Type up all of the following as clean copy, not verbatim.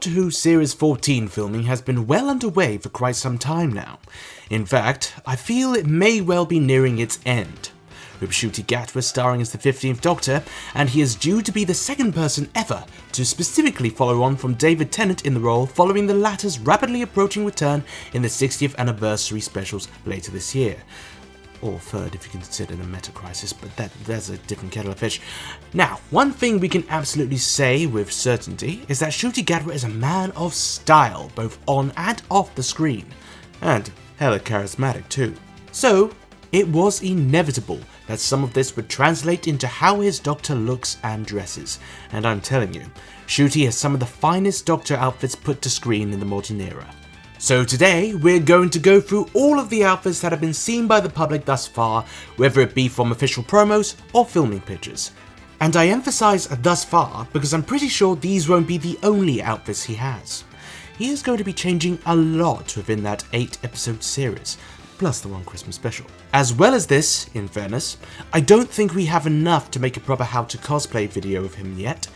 Doctor Who Series 14 filming has been well underway for quite some time now. In fact, I feel it may well be nearing its end. With Ncuti Gatwa starring as the 15th Doctor, and he is due to be the second person ever to specifically follow on from David Tennant in the role following the latter's rapidly approaching return in the 60th anniversary specials later this year. Or third if you consider the meta crisis, but there's a different kettle of fish. Now, one thing we can absolutely say with certainty is that Ncuti Gatwa is a man of style, both on and off the screen. And hella charismatic too. So, it was inevitable that some of this would translate into how his Doctor looks and dresses, and I'm telling you, Ncuti has some of the finest Doctor outfits put to screen in the modern era. So today, we're going to go through all of the outfits that have been seen by the public thus far, whether it be from official promos or filming pictures. And I emphasize thus far because I'm pretty sure these won't be the only outfits he has. He is going to be changing a lot within that 8-episode series, plus the one Christmas special. As well as this, in fairness, I don't think we have enough to make a proper how to cosplay video of him yet,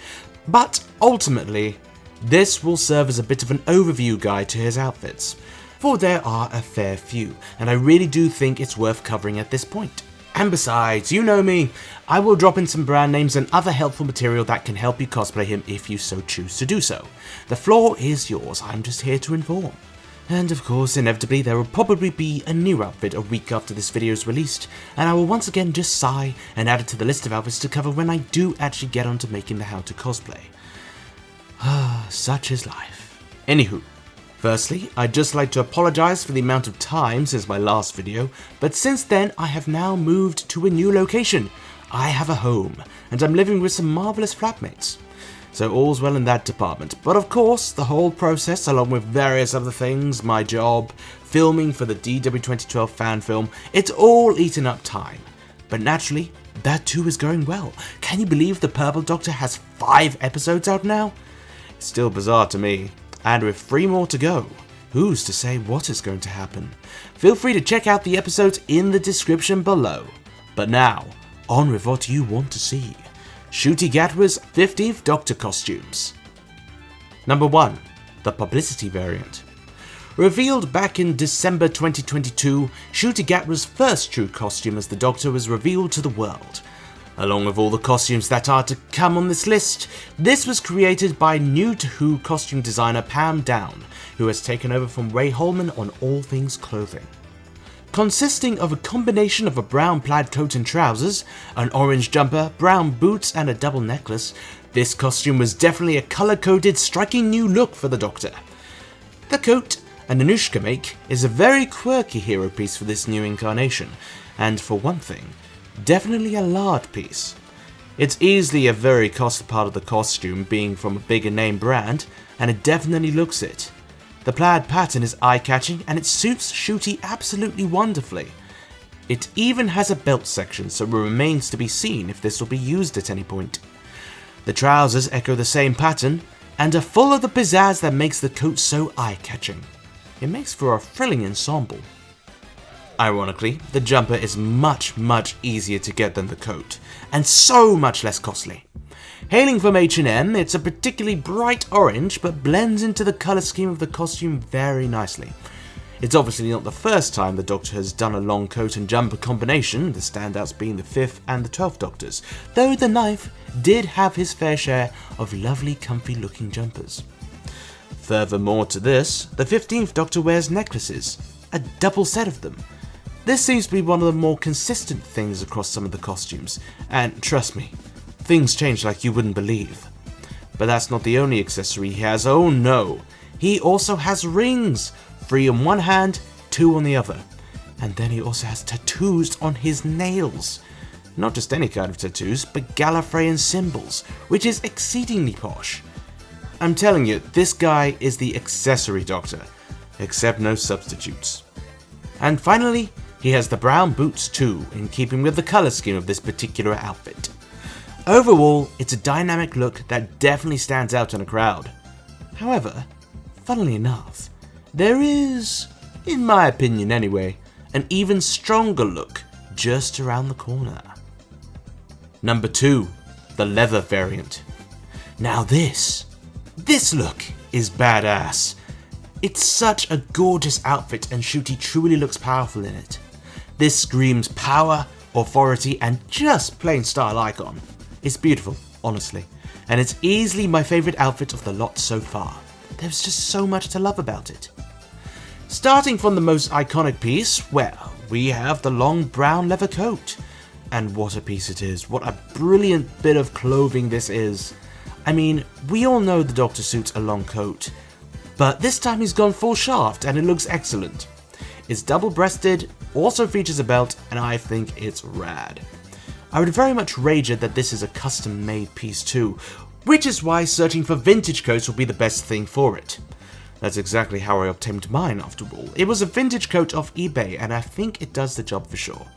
but ultimately, this will serve as a bit of an overview guide to his outfits, for there are a fair few, and I really do think it's worth covering at this point. And besides, you know me, I will drop in some brand names and other helpful material that can help you cosplay him if you so choose to do so. The floor is yours, I'm just here to inform. And of course, inevitably, there will probably be a new outfit a week after this video is released, and I will once again just sigh and add it to the list of outfits to cover when I do actually get onto making the how to cosplay. Such is life. Anywho, firstly, I'd just like to apologise for the amount of time since my last video, but since then I have now moved to a new location. I have a home, and I'm living with some marvellous flatmates. So all's well in that department, but of course, the whole process, along with various other things, my job, filming for the DW 2012 fan film, it's all eaten up time. But naturally, that too is going well. Can you believe the Purple Doctor has 5 episodes out now? It's still bizarre to me, and with 3 more to go, who's to say what is going to happen? Feel free to check out the episodes in the description below. But now, on with what you want to see. Ncuti Gatwa's 15th Doctor costumes. Number 1. The Publicity Variant. Revealed back in December 2022, Ncuti Gatwa's first true costume as the Doctor was revealed to the world. Along with all the costumes that are to come on this list, this was created by new to Who costume designer Pam Down, who has taken over from Ray Holman on all things clothing. Consisting of a combination of a brown plaid coat and trousers, an orange jumper, brown boots and a double necklace, this costume was definitely a colour-coded, striking new look for the Doctor. The coat, an Anushka make, is a very quirky hero piece for this new incarnation, and for one thing, definitely a large piece. It's easily a very costly part of the costume, being from a bigger name brand, and it definitely looks it. The plaid pattern is eye-catching and it suits Ncuti absolutely wonderfully. It even has a belt section, so it remains to be seen if this will be used at any point. The trousers echo the same pattern, and are full of the pizzazz that makes the coat so eye-catching. It makes for a thrilling ensemble. Ironically, the jumper is much easier to get than the coat, and so much less costly. Hailing from H&M, it's a particularly bright orange, but blends into the colour scheme of the costume very nicely. It's obviously not the first time the Doctor has done a long coat and jumper combination, the standouts being the 5th and the 12th Doctors, though the 9th did have his fair share of lovely comfy looking jumpers. Furthermore to this, the 15th Doctor wears necklaces, a double set of them. This seems to be one of the more consistent things across some of the costumes, and trust me, things change like you wouldn't believe. But that's not the only accessory he has, oh no! He also has rings! 3 on one hand, 2 on the other. And then he also has tattoos on his nails. Not just any kind of tattoos, but Gallifreyan symbols, which is exceedingly posh. I'm telling you, this guy is the accessory Doctor, except no substitutes. And finally, he has the brown boots too, in keeping with the colour scheme of this particular outfit. Overall, it's a dynamic look that definitely stands out in a crowd. However, funnily enough, there is, in my opinion anyway, an even stronger look just around the corner. Number 2, the leather variant. Now this look is badass. It's such a gorgeous outfit and Ncuti truly looks powerful in it. This screams power, authority, and just plain style icon. It's beautiful, honestly, and it's easily my favourite outfit of the lot so far. There's just so much to love about it. Starting from the most iconic piece, well, we have the long brown leather coat. And what a piece it is, what a brilliant bit of clothing this is. I mean, we all know the Doctor suits a long coat, but this time he's gone full shaft and it looks excellent. It's double-breasted, also features a belt, and I think it's rad. I would very much rage it that this is a custom-made piece too, which is why searching for vintage coats will be the best thing for it. That's exactly how I obtained mine after all. It was a vintage coat off eBay and I think it does the job for sure.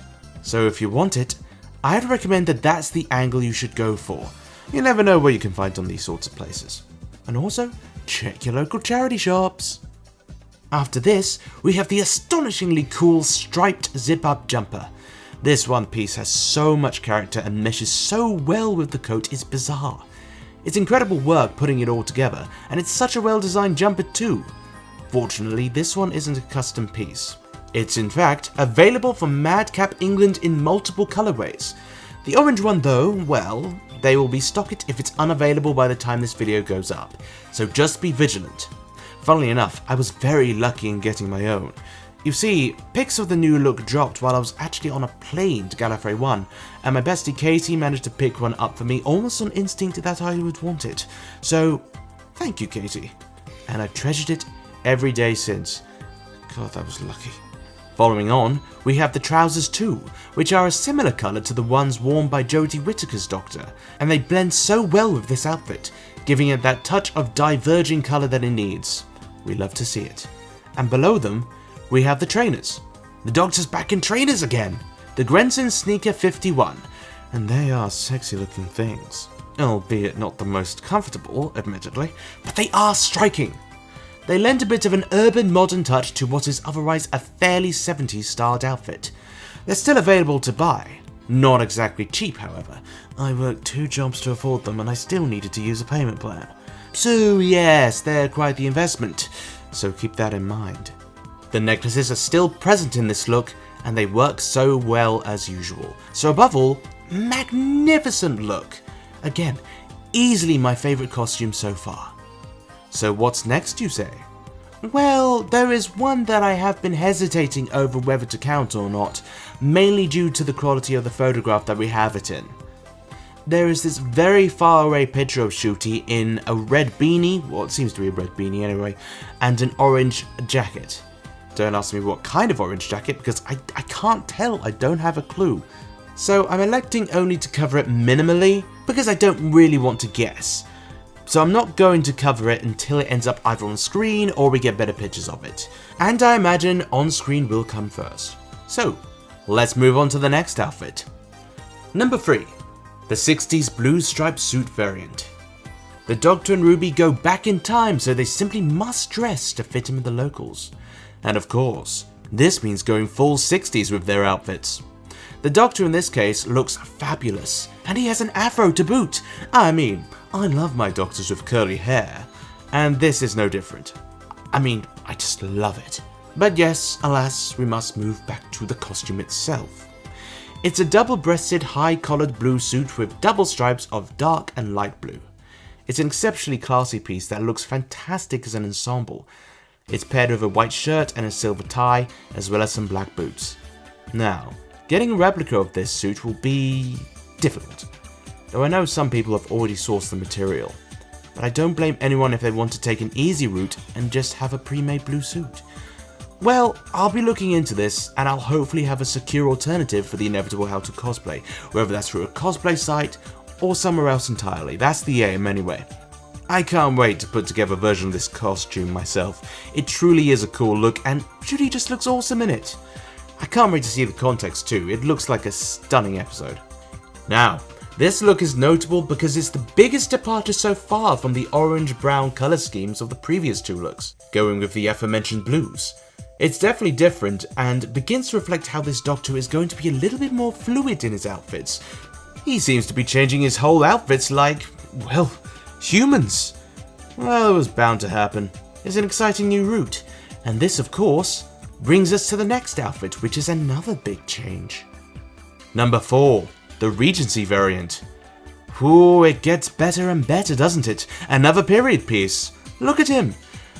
So if you want it, I'd recommend that that's the angle you should go for. You never know what you can find on these sorts of places. And also, check your local charity shops. After this, we have the astonishingly cool striped zip-up jumper. This one piece has so much character and meshes so well with the coat it's bizarre. It's incredible work putting it all together, and it's such a well-designed jumper too. Fortunately, this one isn't a custom piece. It's in fact available from Madcap England in multiple colorways. The orange one though, well, they will be stocked if it's unavailable by the time this video goes up, so just be vigilant. Funnily enough, I was very lucky in getting my own. You see, pics of the new look dropped while I was actually on a plane to Gallifrey 1, and my bestie Katie managed to pick one up for me almost on instinct that I would want it. So, thank you Katie. And I've treasured it every day since. God, that was lucky. Following on, we have the trousers too, which are a similar colour to the ones worn by Jodie Whittaker's Doctor, and they blend so well with this outfit, giving it that touch of diverging colour that it needs. We love to see it. And below them, we have the trainers. The Doctor's back in trainers again! The Grenson Sneaker 51, and they are sexy looking things. Albeit not the most comfortable, admittedly, but they are striking! They lend a bit of an urban modern touch to what is otherwise a fairly 70s styled outfit. They're still available to buy. Not exactly cheap, however. I worked 2 jobs to afford them and I still needed to use a payment plan. So yes, they're quite the investment, so keep that in mind. The necklaces are still present in this look, and they work so well as usual. So above all, magnificent look! Again, easily my favourite costume so far. So what's next, you say? Well, there is one that I have been hesitating over whether to count or not, mainly due to the quality of the photograph that we have it in. There is this very far away picture of Ncuti in a red beanie, well it seems to be a red beanie anyway, and an orange jacket. Don't ask me what kind of orange jacket because I can't tell, I don't have a clue. So I'm electing only to cover it minimally because I don't really want to guess. So I'm not going to cover it until it ends up either on screen or we get better pictures of it. And I imagine on screen will come first. So let's move on to the next outfit. Number 3. The 60s blue striped suit variant. The Doctor and Ruby go back in time, so they simply must dress to fit in with the locals. And of course, this means going full 60s with their outfits. The Doctor in this case looks fabulous, and he has an afro to boot. I mean, I love my Doctors with curly hair, and this is no different. I mean, I just love it. But yes, alas, we must move back to the costume itself. It's a double-breasted, high-collared blue suit with double stripes of dark and light blue. It's an exceptionally classy piece that looks fantastic as an ensemble. It's paired with a white shirt and a silver tie, as well as some black boots. Now, getting a replica of this suit will be difficult, though I know some people have already sourced the material. But I don't blame anyone if they want to take an easy route and just have a pre-made blue suit. Well, I'll be looking into this, and I'll hopefully have a secure alternative for the inevitable how to cosplay, whether that's through a cosplay site or somewhere else entirely. That's the aim anyway. I can't wait to put together a version of this costume myself. It truly is a cool look, and Ncuti just looks awesome in it. I can't wait to see the context too, it looks like a stunning episode. Now, this look is notable because it's the biggest departure so far from the orange-brown colour schemes of the previous 2 looks, going with the aforementioned blues. It's definitely different and begins to reflect how this Doctor is going to be a little bit more fluid in his outfits. He seems to be changing his whole outfits like, well, humans. Well, it was bound to happen. It's an exciting new route, and this, of course, brings us to the next outfit, which is another big change. Number 4, the Regency variant. Ooh, it gets better and better, doesn't it? Another period piece. Look at him.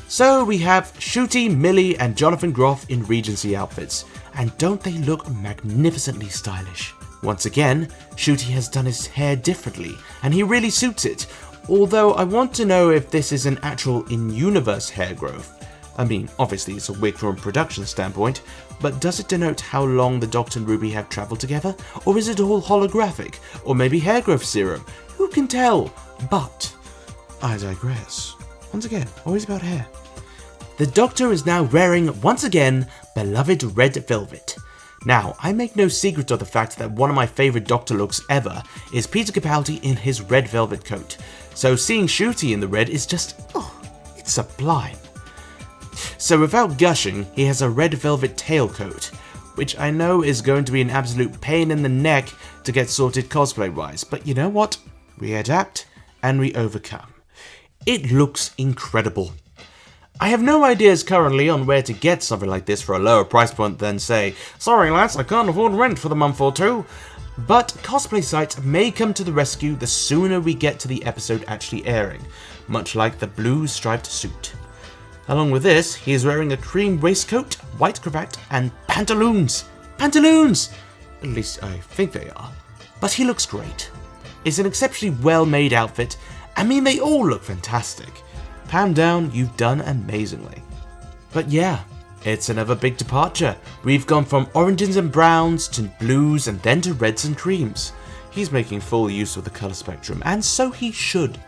So we have Ncuti, Millie, and Jonathan Groff in Regency outfits, and don't they look magnificently stylish? Once again, Ncuti has done his hair differently, and he really suits it, although I want to know if this is an actual in-universe hair growth. I mean, obviously it's a wig from a production standpoint, but does it denote how long the Doctor and Ruby have travelled together? Or is it all holographic? Or maybe hair growth serum? Who can tell? But I digress. Once again, always about hair. The Doctor is now wearing, once again, beloved red velvet. Now, I make no secret of the fact that one of my favourite Doctor looks ever is Peter Capaldi in his red velvet coat. So seeing Ncuti in the red is just, it's sublime. So without gushing, he has a red velvet tailcoat, which I know is going to be an absolute pain in the neck to get sorted cosplay-wise, but you know what? We adapt and we overcome. It looks incredible. I have no ideas currently on where to get something like this for a lower price point than say, sorry lads, I can't afford rent for the month or two. But cosplay sites may come to the rescue the sooner we get to the episode actually airing, much like the blue striped suit. Along with this, he is wearing a cream waistcoat, white cravat, and pantaloons! Pantaloons! At least I think they are. But he looks great. It's an exceptionally well-made outfit. I mean, they all look fantastic. Pam Down, you've done amazingly. But yeah, it's another big departure. We've gone from oranges and browns to blues and then to reds and creams. He's making full use of the colour spectrum, and so he should.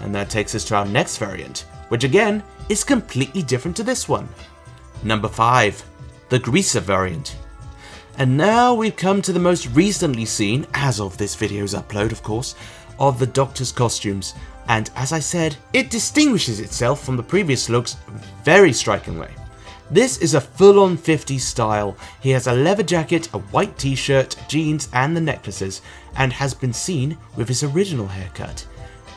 And that takes us to our next variant, which again is completely different to this one. Number 5, the Greaser variant. And now we've come to the most recently seen, as of this video's upload of course, of the Doctor's costumes, and as I said, it distinguishes itself from the previous looks very strikingly. This is a full-on 50s style. He has a leather jacket, a white t-shirt, jeans and the necklaces, and has been seen with his original haircut.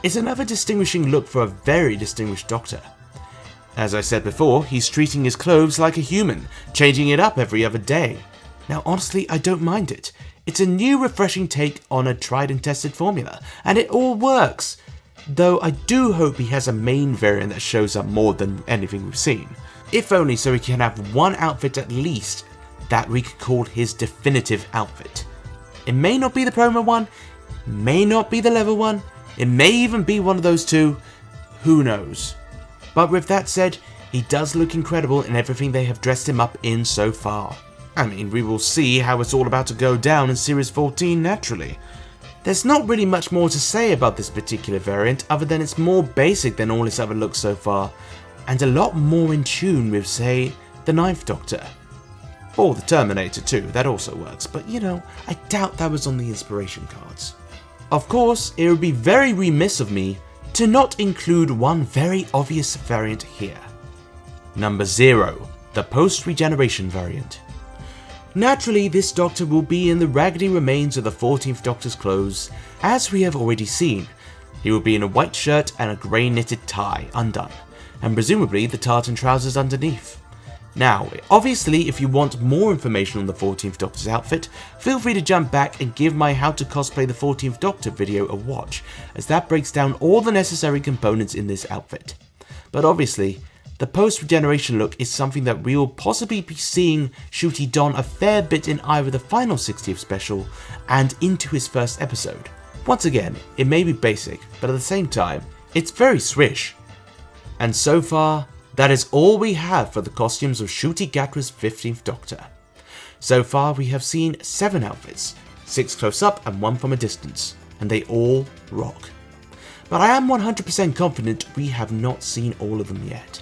It's another distinguishing look for a very distinguished Doctor. As I said before, he's treating his clothes like a human, changing it up every other day. Now honestly, I don't mind it. It's a new refreshing take on a tried and tested formula, and it all works. Though I do hope he has a main variant that shows up more than anything we've seen. If only so he can have one outfit at least that we could call his definitive outfit. It may not be the promo one, may not be the leather one, it may even be one of those two, who knows. But with that said, he does look incredible in everything they have dressed him up in so far. I mean, we will see how it's all about to go down in Series 14 naturally. There's not really much more to say about this particular variant other than it's more basic than all his other looks so far, and a lot more in tune with, say, the 9th Doctor. Or the Terminator too, that also works, but you know, I doubt that was on the inspiration cards. Of course, it would be very remiss of me to not include one very obvious variant here. Number 0, the PostRegeneration variant. Naturally, this Doctor will be in the raggedy remains of the 14th Doctor's clothes, as we have already seen. He will be in a white shirt and a grey knitted tie, undone, and presumably the tartan trousers underneath. Now, obviously, if you want more information on the 14th Doctor's outfit, feel free to jump back and give my How to Cosplay the 14th Doctor video a watch, as that breaks down all the necessary components in this outfit. But obviously, the post-regeneration look is something that we will possibly be seeing Ncuti don a fair bit in either the final 60th special and into his first episode. Once again, it may be basic, but at the same time, it's very swish. And so far, that is all we have for the costumes of Ncuti Gatwa's 15th Doctor. So far we have seen 7 outfits, 6 close up and 1 from a distance, and they all rock. But I am 100% confident we have not seen all of them yet.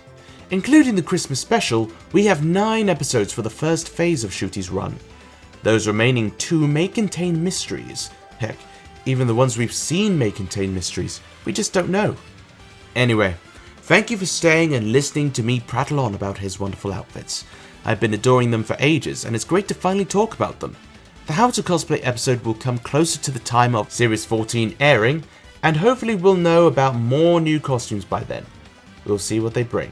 Including the Christmas special, we have 9 episodes for the first phase of Ncuti's run. Those remaining 2 may contain mysteries. Heck, even the ones we've seen may contain mysteries, we just don't know. Anyway, thank you for staying and listening to me prattle on about his wonderful outfits. I've been adoring them for ages, and it's great to finally talk about them. The How to Cosplay episode will come closer to the time of Series 14 airing, And hopefully we'll know about more new costumes by then. We'll see what they bring.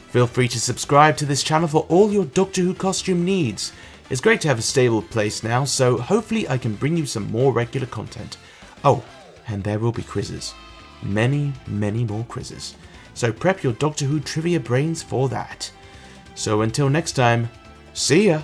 Feel free to subscribe to this channel for all your Doctor Who costume needs. It's great to have a stable place now, so hopefully I can bring you some more regular content. Oh, and there will be quizzes. Many, many more quizzes. So prep your Doctor Who trivia brains for that. So until next time, see ya!